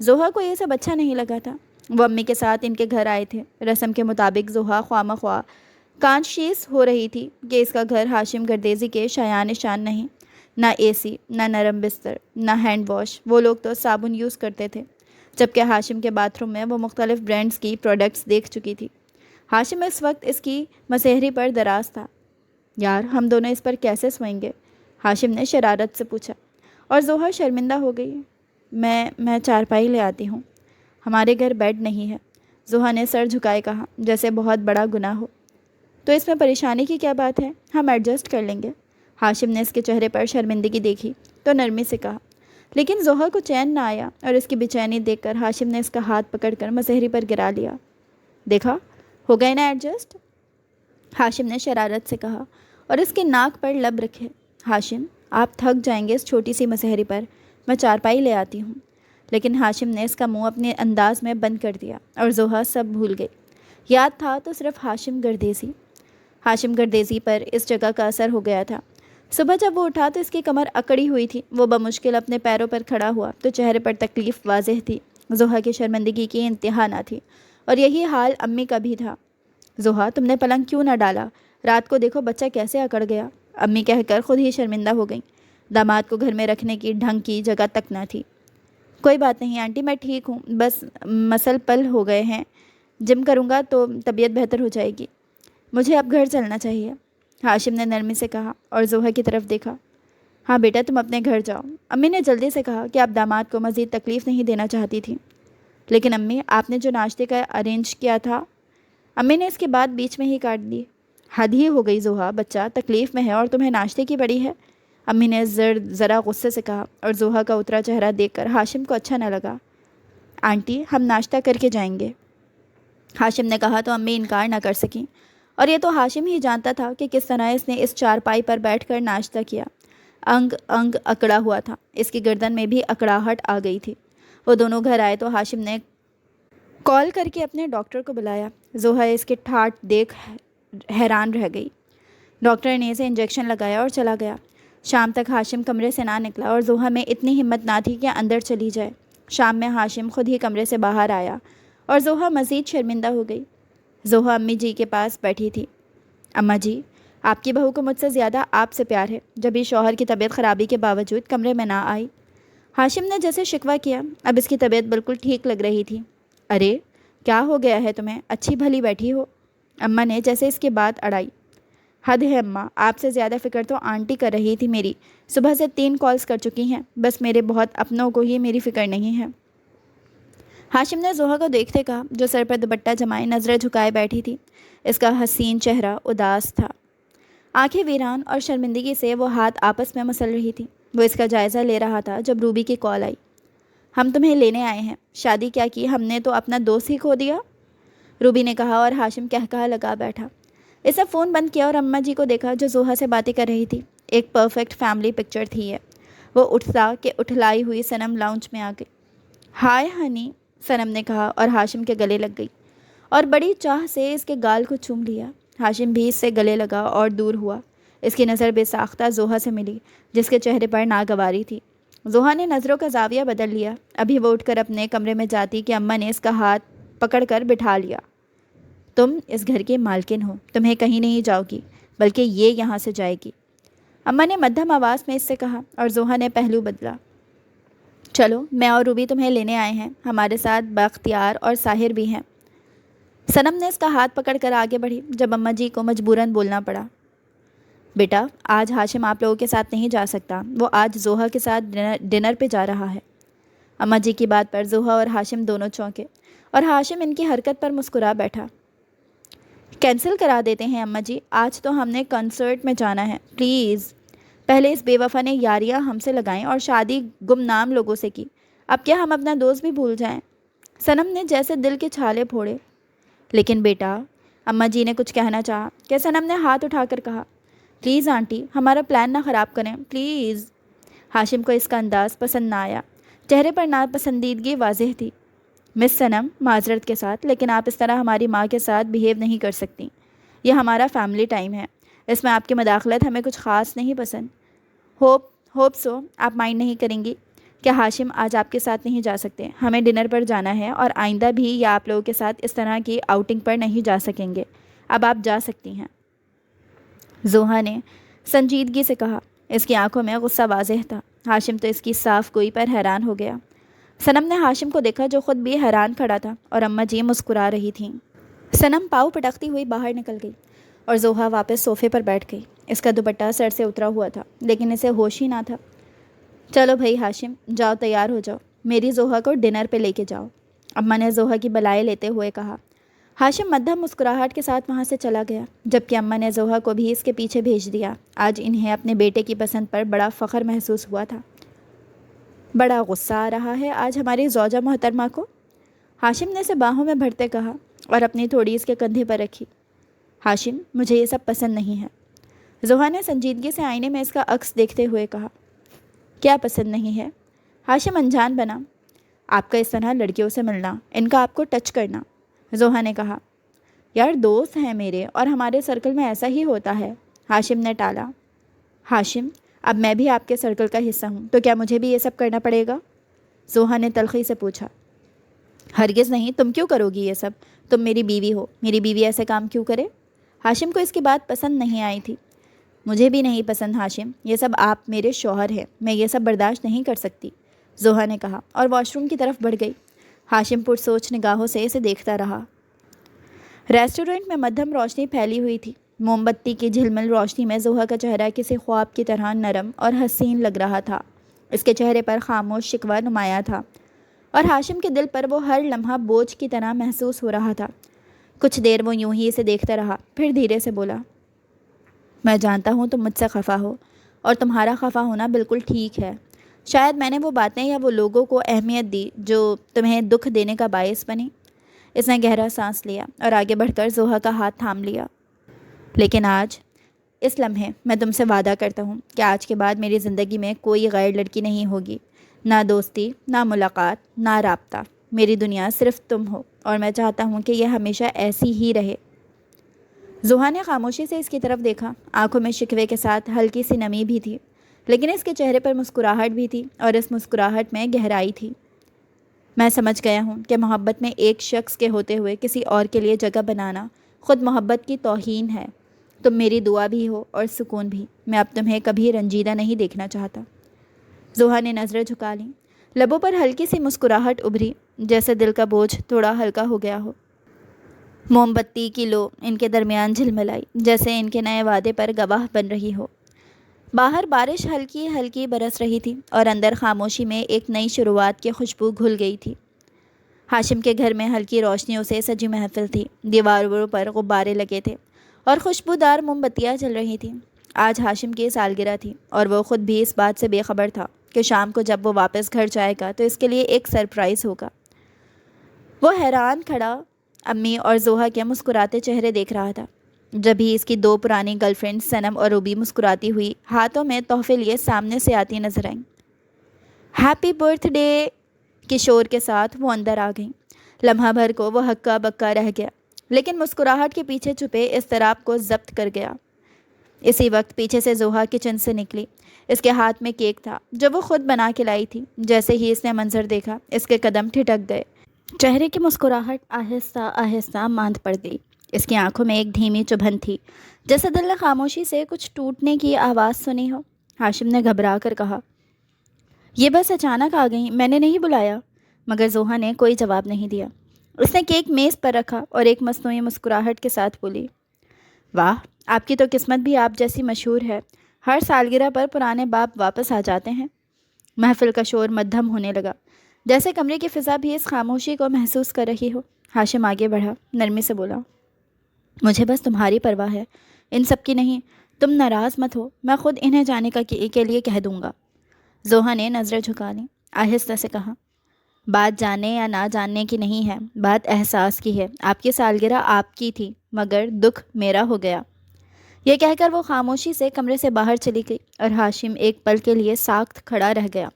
زحا کو یہ سب اچھا نہیں لگا تھا۔ وہ امی کے ساتھ ان کے گھر آئے تھے۔ رسم کے مطابق زحا خواہ مخواہ کانشیس ہو رہی تھی کہ اس کا گھر ہاشم گردیزی کے شایان شان نہیں۔ نہ اے سی، نہ نرم بستر، نہ ہینڈ واش، وہ لوگ تو صابن یوز کرتے تھے، جبکہ ہاشم کے باتھ روم میں وہ مختلف برانڈز کی پروڈکٹس دیکھ چکی تھی۔ ہاشم اس وقت اس کی مسہری پر دراز تھا۔ یار، ہم دونوں اس پر کیسے سوئیں گے؟ ہاشم نے شرارت سے پوچھا اور زحا شرمندہ ہو گئی۔ میں چارپائی لے آتی ہوں، ہمارے گھر بیڈ نہیں ہے، زحا نے سر جھکائے کہا، جیسے بہت بڑا گناہ ہو۔ تو اس میں پریشانی کی کیا بات ہے، ہم ایڈجسٹ کر لیں گے۔ ہاشم نے اس کے چہرے پر شرمندگی دیکھی تو نرمی سے کہا، لیکن زحا کو چین نہ آیا اور اس کی بے چینی دیکھ کر ہاشم نے اس کا ہاتھ پکڑ کر مسہری پر گرا لیا۔ دیکھا، ہو گئے نا ایڈجسٹ، ہاشم نے شرارت سے کہا اور اس کے ناک پر لب رکھے۔ ہاشم، آپ تھک جائیں گے اس چھوٹی سی مسہری پر، میں چارپائی لے آتی ہوں۔ لیکن ہاشم نے اس کا منہ اپنے انداز میں بند کر دیا اور زحا سب بھول گئی۔ یاد تھا تو صرف ہاشم گردیزی پر اس جگہ کا اثر ہو گیا تھا۔ صبح جب وہ اٹھا تو اس کی کمر اکڑی ہوئی تھی۔ وہ بمشکل اپنے پیروں پر کھڑا ہوا تو چہرے پر تکلیف واضح تھی۔ زحا کی شرمندگی کی انتہا نہ تھی اور یہی حال امی کا بھی تھا۔ زحا، تم نے پلنگ کیوں نہ ڈالا؟ رات کو دیکھو بچہ کیسے اکڑ گیا۔ امی کہہ کر خود ہی شرمندہ ہو گئیں۔ داماد کو گھر میں رکھنے کی ڈھنگ کی جگہ تک نہ تھی۔ کوئی بات نہیں آنٹی، میں ٹھیک ہوں، بس مسل پل ہو گئے ہیں، جم کروں گا تو طبیعت بہتر ہو جائے گی۔ مجھے اب گھر چلنا چاہیے، ہاشم نے نرمی سے کہا اور زحا کی طرف دیکھا۔ ہاں بیٹا، تم اپنے گھر جاؤ۔ امی نے جلدی سے کہا کہ آپ داماد کو مزید تکلیف نہیں دینا چاہتی تھیں۔ لیکن امی، آپ نے جو ناشتے کا ارینج کیا تھا۔ امی نے اس کی بات بیچ میں ہی کاٹ دی۔ حد ہی ہو گئی زحا، بچہ تکلیف میں ہے اور تمہیں ناشتے کی پڑی ہے، امی نے ذرا غصے سے کہا اور زحا کا اترا چہرہ دیکھ کر ہاشم کو اچھا نہ لگا۔ آنٹی، ہم ناشتہ کر کے جائیں گے، ہاشم نے کہا تو امی انکار نہ کر سکیں، اور یہ تو ہاشم ہی جانتا تھا کہ کس طرح اس نے اس چارپائی پر بیٹھ کر ناشتہ کیا۔ انگ انگ اکڑا ہوا تھا، اس کی گردن میں بھی اکڑاہٹ آ گئی تھی۔ وہ دونوں گھر آئے تو ہاشم نے کال کر کے اپنے ڈاکٹر کو بلایا۔ زحا اس کے ٹھاٹ دیکھ حیران رہ گئی۔ ڈاکٹر نے اسے انجیکشن لگایا اور چلا گیا۔ شام تک ہاشم کمرے سے نہ نکلا اور زحا میں اتنی ہمت نہ تھی کہ اندر چلی جائے۔ شام میں ہاشم خود ہی کمرے سے باہر آیا اور زحا مزید شرمندہ ہو گئی۔ زحا امی جی کے پاس بیٹھی تھی۔ اماں جی، آپ کی بہو کو مجھ سے زیادہ آپ سے پیار ہے، جب یہ شوہر کی طبیعت خرابی کے باوجود کمرے میں نہ آئی۔ ہاشم نے جیسے شکوہ کیا، اب اس کی طبیعت بالکل ٹھیک لگ رہی تھی۔ ارے کیا ہو گیا ہے تمہیں، اچھی بھلی بیٹھی ہو، اماں نے جیسے اس کی بات اڑائی۔ حد ہے اماں، آپ سے زیادہ فکر تو آنٹی کر رہی تھی میری، صبح سے 3 کالز کر چکی ہیں، بس میرے بہت اپنوں کو ہی میری فکر نہیں ہے۔ ہاشم نے زحا کو دیکھتے کہا، جو سر پر دوپٹہ جمائے نظریں جھکائے بیٹھی تھی۔ اس کا حسین چہرہ اداس تھا، آنکھیں ویران اور شرمندگی سے وہ ہاتھ آپس میں مسل رہی تھی۔ وہ اس کا جائزہ لے رہا تھا جب روبی کی کال آئی۔ ہم تمہیں لینے آئے ہیں۔ شادی کیا کی ہم نے تو اپنا دوست ہی کھو دیا، روبی نے کہا اور ہاشم کہا لگا بیٹھا۔ اس نے فون بند کیا اور اماں جی کو دیکھا جو زحا سے باتیں کر رہی تھی۔ ایک پرفیکٹ فیملی پکچر تھی یہ۔ وہ اٹھتا کہ اٹھلائی ہوئی صنم لاؤنج میں آ گئی۔ ہائے ہنی، صنم نے کہا اور ہاشم کے گلے لگ گئی اور بڑی چاہ سے اس کے گال کو چوم لیا۔ ہاشم بھی اس سے گلے لگا اور دور ہوا۔ اس کی نظر بے ساختہ زحا سے ملی جس کے چہرے پر ناگواری تھی۔ زحا نے نظروں کا زاویہ بدل لیا۔ ابھی وہ اٹھ کر اپنے کمرے میں جاتی کہ اماں نے اس کا ہاتھ پکڑ کر بٹھا لیا۔ تم اس گھر کے مالکن ہو، تمہیں کہیں نہیں جاؤ گی، بلکہ یہ یہاں سے جائے گی، اماں نے مدھم آواز میں اس سے کہا اور زحا نے پہلو بدلا۔ چلو، میں اور روبی تمہیں لینے آئے ہیں، ہمارے ساتھ بختیار اور ساحر بھی ہیں۔ صنم نے اس کا ہاتھ پکڑ کر آگے بڑھی جب اماں جی کو مجبوراً بولنا پڑا۔ بیٹا، آج ہاشم آپ لوگوں کے ساتھ نہیں جا سکتا، وہ آج زحا کے ساتھ ڈنر پہ جا رہا ہے۔ اماں جی کی بات پر زحا اور ہاشم دونوں چونکے اور ہاشم ان کی حرکت پر مسکرا بیٹھا۔ کینسل کرا دیتے ہیں اماں جی، آج تو ہم نے کنسرٹ میں جانا ہے، پلیز۔ پہلے اس بے وفا نے یاریاں ہم سے لگائیں اور شادی گمنام لوگوں سے کی، اب کیا ہم اپنا دوست بھی بھول جائیں؟ صنم نے جیسے دل کے چھالے پھوڑے۔ لیکن بیٹا، اماں جی نے کچھ کہنا چاہا کہ صنم نے ہاتھ اٹھا کر کہا، پلیز آنٹی، ہمارا پلان نہ خراب کریں، پلیز۔ ہاشم کو اس کا انداز پسند نہ آیا، چہرے پر ناپسندیدگی واضح تھی۔ مس صنم، معذرت کے ساتھ، لیکن آپ اس طرح ہماری ماں کے ساتھ بیہیو نہیں کر سکتی، یہ ہمارا فیملی ٹائم ہے، اس میں آپ کی مداخلت ہمیں کچھ خاص نہیں پسند۔ ہوپ سو آپ مائنڈ نہیں کریں گی کہ ہاشم آج آپ کے ساتھ نہیں جا سکتے، ہمیں ڈنر پر جانا ہے اور آئندہ بھی یا آپ لوگوں کے ساتھ اس طرح کی آؤٹنگ پر نہیں جا سکیں گے، اب آپ جا سکتی ہیں، زحا نے سنجیدگی سے کہا۔ اس کی آنکھوں میں غصہ واضح تھا۔ ہاشم تو اس کی صاف گوئی پر حیران ہو گیا۔ صنم نے ہاشم کو دیکھا جو خود بھی حیران کھڑا تھا اور اماں جی مسکرا رہی تھیں۔ صنم پاؤں پٹکتی ہوئی باہر نکل گئی اور زحا واپس صوفے پر بیٹھ گئی۔ اس کا دوپٹہ سر سے اترا ہوا تھا لیکن اسے ہوش ہی نہ تھا۔ چلو بھائی ہاشم، جاؤ تیار ہو جاؤ، میری زحا کو ڈنر پہ لے کے جاؤ، اماں نے زحا کی بلائے لیتے ہوئے کہا۔ ہاشم مدھم مسکراہٹ کے ساتھ وہاں سے چلا گیا، جبکہ اماں نے زوہا کو بھی اس کے پیچھے بھیج دیا۔ آج انہیں اپنے بیٹے کی پسند پر بڑا فخر محسوس ہوا تھا۔ بڑا غصہ آ رہا ہے آج ہماری زوجہ محترمہ کو، ہاشم نے اسے باہوں میں بھرتے کہا اور اپنی تھوڑی اس کے کندھے پر رکھی۔ ہاشم، مجھے یہ سب پسند نہیں ہے، زوہا نے سنجیدگی سے آئینے میں اس کا عکس دیکھتے ہوئے کہا۔ کیا پسند نہیں ہے؟ ہاشم انجان بنا۔ آپ کا اس طرح لڑکیوں سے ملنا، ان کا آپ کو ٹچ کرنا، زوہا نے کہا۔ یار دوست ہیں میرے اور ہمارے سرکل میں ایسا ہی ہوتا ہے، ہاشم نے ٹالا۔ ہاشم، اب میں بھی آپ کے سرکل کا حصہ ہوں تو کیا مجھے بھی یہ سب کرنا پڑے گا؟ زوہا نے تلخی سے پوچھا۔ ہرگز نہیں، تم کیوں کرو گی یہ سب؟ تم میری بیوی ہو، میری بیوی ایسے کام کیوں کرے؟ ہاشم کو اس کی بات پسند نہیں آئی تھی۔ مجھے بھی نہیں پسند ہاشم، یہ سب آپ میرے شوہر ہیں، میں یہ سب برداشت نہیں کر سکتی، زوہا نے کہا اور واش روم کی طرف بڑھ گئی۔ ہاشم پرسوچ نگاہوں سے اسے دیکھتا رہا۔ ریسٹورنٹ میں مدھم روشنی پھیلی ہوئی تھی۔ موم بتی کی جھلمل روشنی میں زوہا کا چہرہ کسی خواب کی طرح نرم اور حسین لگ رہا تھا۔ اس کے چہرے پر خاموش شکوہ نمایاں تھا اور ہاشم کے دل پر وہ ہر لمحہ بوجھ کی طرح محسوس ہو رہا تھا۔ کچھ دیر وہ یوں ہی اسے دیکھتا رہا، پھر دھیرے سے بولا، میں جانتا ہوں تم مجھ سے خفا ہو اور تمہارا خفا ہونا بالکل ٹھیک ہے۔ شاید میں نے وہ باتیں یا وہ لوگوں کو اہمیت دی جو تمہیں دکھ دینے کا باعث بنی۔ اس نے گہرا سانس لیا اور آگے بڑھ کر زوہا کا ہاتھ تھام لیا۔ لیکن آج، اس لمحے، میں تم سے وعدہ کرتا ہوں کہ آج کے بعد میری زندگی میں کوئی غیر لڑکی نہیں ہوگی، نہ دوستی، نہ ملاقات، نہ رابطہ۔ میری دنیا صرف تم ہو اور میں چاہتا ہوں کہ یہ ہمیشہ ایسی ہی رہے۔ زوہا نے خاموشی سے اس کی طرف دیکھا۔ آنکھوں میں شکوے کے ساتھ ہلکی سی نمی بھی تھی، لیکن اس کے چہرے پر مسکراہٹ بھی تھی اور اس مسکراہٹ میں گہرائی تھی۔ میں سمجھ گیا ہوں کہ محبت میں ایک شخص کے ہوتے ہوئے کسی اور کے لیے جگہ بنانا خود محبت کی توہین ہے۔ تم میری دعا بھی ہو اور سکون بھی۔ میں اب تمہیں کبھی رنجیدہ نہیں دیکھنا چاہتا۔ زوہا نے نظریں جھکا لیں۔ لبوں پر ہلکی سی مسکراہٹ ابھری، جیسے دل کا بوجھ تھوڑا ہلکا ہو گیا ہو۔ موم بتی کی لو ان کے درمیان جھلملائی، جیسے ان کے نئے وعدے پر گواہ بن رہی ہو۔ باہر بارش ہلکی ہلکی برس رہی تھی اور اندر خاموشی میں ایک نئی شروعات کی خوشبو گھل گئی تھی۔ ہاشم کے گھر میں ہلکی روشنیوں سے سجی محفل تھی۔ دیواروں پر غبارے لگے تھے اور خوشبودار موم بتیاں جل رہی تھیں۔ آج ہاشم کی سالگرہ تھی اور وہ خود بھی اس بات سے بے خبر تھا کہ شام کو جب وہ واپس گھر جائے گا تو اس کے لیے ایک سرپرائز ہوگا۔ وہ حیران کھڑا امی اور زوہا کے مسکراتے چہرے دیکھ رہا تھا۔ جب ہی اس کی دو پرانی گرل فرینڈ صنم اور روبی مسکراتی ہوئی ہاتھوں میں تحفے لیے سامنے سے آتی نظر آئیں۔ ہیپی برتھ ڈے کے شور کے ساتھ وہ اندر آ گئیں۔ لمحہ بھر کو وہ ہکا بکا رہ گیا، لیکن مسکراہٹ کے پیچھے چھپے اضطراب کو ضبط کر گیا۔ اسی وقت پیچھے سے زوہا کچن سے نکلی۔ اس کے ہاتھ میں کیک تھا جو وہ خود بنا کے لائی تھی۔ جیسے ہی اس نے منظر دیکھا، اس کے قدم ٹھٹک گئے۔ چہرے کی مسکراہٹ آہستہ آہستہ ماند پڑ گئی۔ اس کی آنکھوں میں ایک دھیمی چبھن تھی، جیسے دل نے خاموشی سے کچھ ٹوٹنے کی آواز سنی ہو۔ ہاشم نے گھبرا کر کہا، یہ بس اچانک آ گئیں، میں نے نہیں بلایا، مگر زوہا نے کوئی جواب نہیں دیا۔ اس نے کیک میز پر رکھا اور ایک مصنوعی مسکراہٹ کے ساتھ بولی، واہ، آپ کی تو قسمت بھی آپ جیسی مشہور ہے، ہر سالگرہ پر پرانے باپ واپس آ جاتے ہیں۔ محفل کا شور مدھم ہونے لگا، جیسے کمرے کی فضا بھی اس خاموشی کو محسوس کر رہی ہو۔ ہاشم آگے بڑھا، نرمی سے بولا، مجھے بس تمہاری پرواہ ہے، ان سب کی نہیں۔ تم ناراض مت ہو، میں خود انہیں جانے کا کے لیے کہہ دوں گا۔ زوہا نے نظریں جھکا لیں، آہستہ سے کہا، بات جاننے یا نہ جاننے کی نہیں ہے، بات احساس کی ہے۔ آپ کی سالگرہ آپ کی تھی، مگر دکھ میرا ہو گیا۔ یہ کہہ کر وہ خاموشی سے کمرے سے باہر چلی گئی اور ہاشم ایک پل کے لیے ساکت کھڑا رہ گیا۔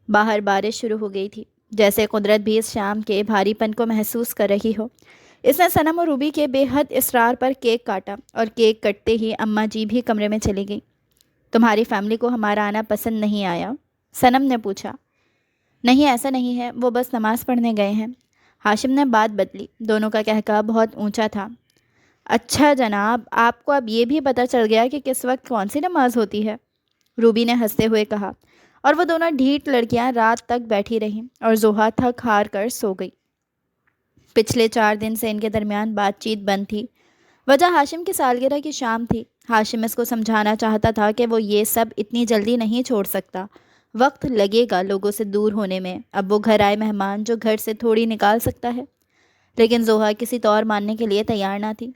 باہر بارش شروع ہو گئی تھی، جیسے قدرت بھی اس شام کے بھاری پن کو محسوس کر رہی ہو۔ اس نے صنم اور روبی کے بے حد اصرار پر کیک کاٹا اور کیک کٹتے ہی اماں جی بھی کمرے میں چلی گئی۔ تمہاری فیملی کو ہمارا آنا پسند نہیں آیا؟ صنم نے پوچھا۔ نہیں، ایسا نہیں ہے، وہ بس نماز پڑھنے گئے ہیں۔ ہاشم نے بات بدلی، دونوں کا کہکہ بہت اونچا تھا۔ اچھا جناب، آپ کو اب یہ بھی پتہ چل گیا کہ کس وقت کون سی نماز ہوتی ہے؟ روبی نے ہنستے ہوئے کہا، اور وہ دونوں ڈھیٹ لڑکیاں رات تک بیٹھی رہیں اور زوہا تھک ہار کر سو گئی۔ پچھلے 4 دن سے ان کے درمیان بات چیت بند تھی۔ وجہ ہاشم کی سالگرہ کی شام تھی۔ ہاشم اس کو سمجھانا چاہتا تھا کہ وہ یہ سب اتنی جلدی نہیں چھوڑ سکتا، وقت لگے گا لوگوں سے دور ہونے میں۔ اب وہ گھر آئے مہمان جو گھر سے تھوڑی نکال سکتا ہے، لیکن زوہا کسی طور ماننے کے لیے تیار نہ تھی۔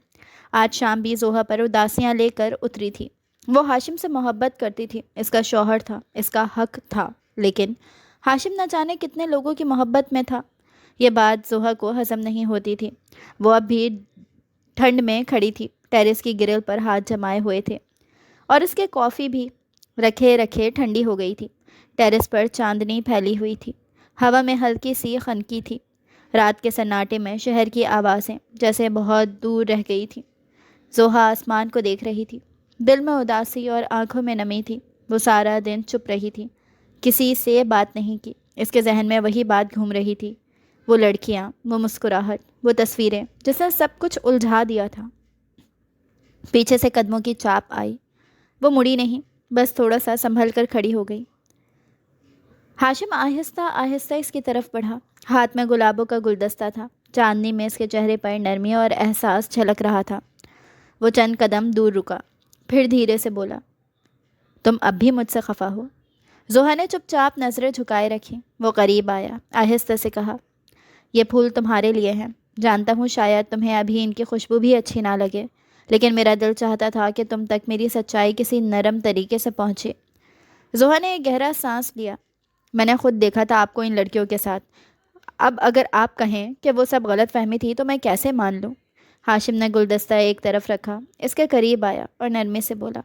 آج شام بھی زوہا پر اداسیاں لے کر اتری تھی۔ وہ ہاشم سے محبت کرتی تھی، اس کا شوہر تھا، اس کا حق تھا، لیکن ہاشم نہ جانے کتنے لوگوں کی محبت میں تھا۔ یہ بات زوہا کو ہضم نہیں ہوتی تھی۔ وہ اب بھی ٹھنڈ میں کھڑی تھی، ٹیرس کی گرل پر ہاتھ جمائے ہوئے تھے اور اس کے کافی بھی رکھے رکھے ٹھنڈی ہو گئی تھی۔ ٹیرس پر چاندنی پھیلی ہوئی تھی، ہوا میں ہلکی سی خنکی تھی۔ رات کے سناٹے میں شہر کی آوازیں جیسے بہت دور رہ گئی تھیں۔ زوہا آسمان کو دیکھ رہی تھی، دل میں اداسی اور آنکھوں میں نمی تھی۔ وہ سارا دن چپ رہی تھی، کسی سے بات نہیں کی۔ اس کے ذہن میں وہی بات گھوم رہی تھی، وہ لڑکیاں، وہ مسکراہٹ، وہ تصویریں جس نے سب کچھ الجھا دیا تھا۔ پیچھے سے قدموں کی چاپ آئی، وہ مڑی نہیں، بس تھوڑا سا سنبھل کر کھڑی ہو گئی۔ ہاشم آہستہ آہستہ اس کی طرف بڑھا، ہاتھ میں گلابوں کا گلدستہ تھا۔ چاندنی میں اس کے چہرے پر نرمی اور احساس جھلک رہا تھا۔ وہ چند قدم دور رکا، پھر دھیرے سے بولا، تم اب بھی مجھ سے خفا ہو؟ زوہا نے چپ چاپ نظریں جھکائے رکھی۔ وہ قریب آیا، آہستہ سے کہا، یہ پھول تمہارے لیے ہیں۔ جانتا ہوں شاید تمہیں ابھی ان کی خوشبو بھی اچھی نہ لگے، لیکن میرا دل چاہتا تھا کہ تم تک میری سچائی کسی نرم طریقے سے پہنچے۔ زوہا نے ایک گہرا سانس لیا۔ میں نے خود دیکھا تھا آپ کو ان لڑکیوں کے ساتھ۔ اب اگر آپ کہیں کہ وہ سب غلط فہمی تھی تو میں کیسے مان لوں؟ ہاشم نے گلدستہ ایک طرف رکھا، اس کے قریب آیا اور نرمی سے بولا،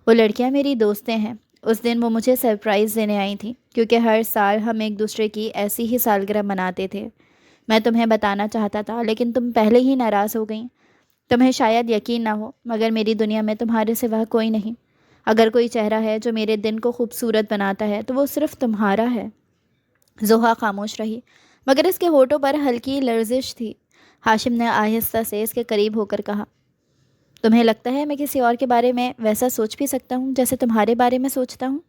وہ لڑکیاں میری دوستیں ہیں۔ اس دن وہ مجھے سرپرائز دینے آئی تھیں، کیونکہ ہر سال ہم ایک دوسرے کی ایسی ہی سالگرہ مناتے تھے۔ میں تمہیں بتانا چاہتا تھا، لیکن تم پہلے ہی ناراض ہو گئیں۔ تمہیں شاید یقین نہ ہو، مگر میری دنیا میں تمہارے سوا کوئی نہیں۔ اگر کوئی چہرہ ہے جو میرے دن کو خوبصورت بناتا ہے تو وہ صرف تمہارا ہے۔ زوہا خاموش رہی، مگر اس کے ہونٹوں پر ہلکی لرزش تھی۔ ہاشم نے آہستہ سے اس کے قریب ہو کر کہا، تمہیں لگتا ہے میں کسی اور کے بارے میں ویسا سوچ بھی سکتا ہوں جیسے تمہارے بارے میں سوچتا ہوں؟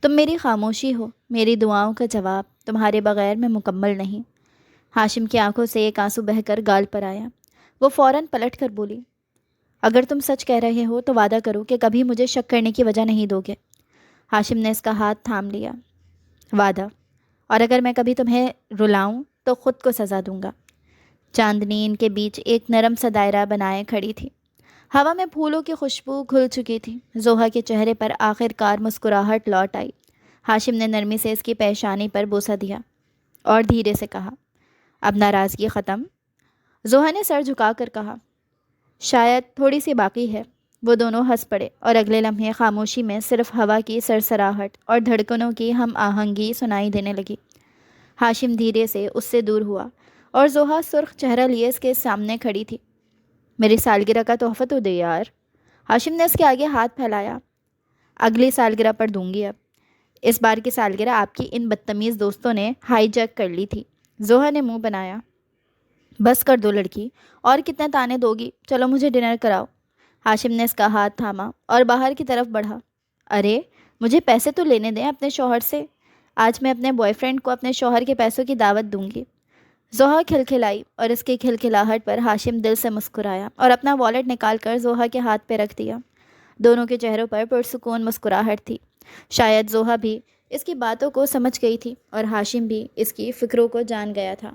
تم میری خاموشی ہو، میری دعاؤں کا جواب، تمہارے بغیر میں مکمل نہیں۔ ہاشم کی آنکھوں سے ایک آنسو بہہ کر گال پر آیا۔ وہ فوراً پلٹ کر بولی، اگر تم سچ کہہ رہے ہو تو وعدہ کرو کہ کبھی مجھے شک کرنے کی وجہ نہیں دو گے۔ ہاشم نے اس کا ہاتھ تھام لیا، وعدہ، اور اگر میں کبھی تمہیں رلاؤں تو خود کو سزا دوں گا۔ چاندنی ان کے بیچ ایک نرم سا دائرہ بنائے کھڑی تھی، ہوا میں پھولوں کی خوشبو گھل چکی تھی۔ زوہا کے چہرے پر آخر کار مسکراہٹ لوٹ آئی۔ ہاشم نے نرمی سے اس کی پیشانی پر بوسہ دیا اور دھیرے سے کہا، اب ناراضگی ختم؟ زوہا نے سر جھکا کر کہا، شاید تھوڑی سی باقی ہے۔ وہ دونوں ہنس پڑے اور اگلے لمحے خاموشی میں صرف ہوا کی سرسراہٹ اور دھڑکنوں کی ہم آہنگی سنائی دینے لگی۔ ہاشم دھیرے سے اس سے دور ہوا اور زوہا سرخ چہرہ لیے اس کے سامنے کھڑی تھی۔ میری سالگرہ کا تحفہ تو دے یار۔ ہاشم نے اس کے آگے ہاتھ پھیلایا، اگلی سالگرہ پر دوں گی اب۔ اس بار کی سالگرہ آپ کی ان بدتمیز دوستوں نے ہائی جیک کر لی تھی۔ زوہا نے منہ بنایا، بس کر دو لڑکی، اور کتنے تانے دو گی؟ چلو مجھے ڈنر کراؤ۔ ہاشم نے اس کا ہاتھ تھاما اور باہر کی طرف بڑھا۔ ارے مجھے پیسے تو لینے دیں اپنے شوہر سے، آج میں اپنے بوائے فرینڈ کو اپنے شوہر کے پیسوں کی دعوت دوں گی۔ زوہا کھلکھلائی اور اس کی کھلکھلاہٹ پر ہاشم دل سے مسکرایا اور اپنا والیٹ نکال کر زوہا کے ہاتھ پہ رکھ دیا۔ دونوں کے چہروں پر پرسکون مسکراہٹ تھی۔ شاید زوہا بھی اس کی باتوں کو سمجھ گئی تھی اور ہاشم بھی اس کی فکروں کو جان گیا تھا۔